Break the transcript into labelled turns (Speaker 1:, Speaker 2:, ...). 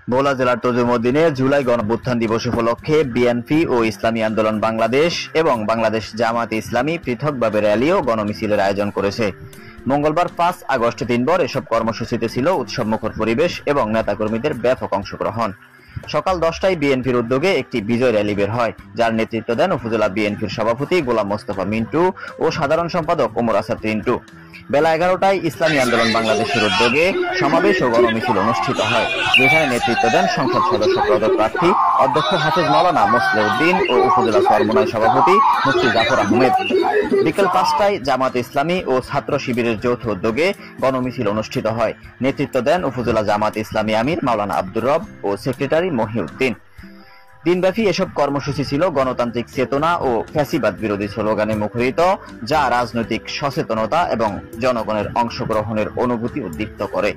Speaker 1: ভোলা জেলার তজুমউদ্দিনে জুলাই গণঅভ্যুত্থান দিবস উপলক্ষে বিএনপি ও ইসলামী আন্দোলন বাংলাদেশ এবং বাংলাদেশ জামায়াতে ইসলামী পৃথকভাবে র্যালি ও গণমিছিলের আয়োজন করেছে। মঙ্গলবার 5 আগস্ট দিনভর এসব কর্মসূচিতে ছিল উৎসবমুখর পরিবেশ এবং নেতাকর্মীদের ব্যাপক অংশগ্রহণ। সকাল 10টায় বিএনপির উদ্যোগে একটি বিজয় র্যালি বের হয়, যার নেতৃত্ব দেন উপজেলা বিএনপির সভাপতি গোলাম মোস্তফা মিন্টু ও সাধারণ সম্পাদক ওমর আসাদ রিন্টু। বেলা 11টায় ইসলামী আন্দোলন বাংলাদেশের উদ্যোগে সমাবেশ ও গণমিছিল অনুষ্ঠিত হয়, যেখানে নেতৃত্ব দেন সংসদ সদস্য পদপ্রার্থী অধ্যক্ষ হাফেজ মাওলানা মোসলেউদ্দিন ও উপজেলা চরমোনাই সভাপতি মুফতি জাফর আহমেদ। বিকেল 5টায় জামাত ইসলামী ও ছাত্র শিবিরের যৌথ উদ্যোগে গণমিছিল অনুষ্ঠিত হয়। নেতৃত্ব দেন উপজেলা জামাত ইসলামী আমির মাওলানা আব্দুর রব ও সেক্রেটারি মহিউদ্দিন। দিনব্যাপী এসব কর্মসূচি ছিল গণতান্ত্রিক চেতনা ও ফ্যাসিবাদ বিরোধী স্লোগানে মুখরিত, যা রাজনৈতিক সচেতনতা এবং জনগণের অংশগ্রহণের অনুভূতি উদ্দীপ্ত করে।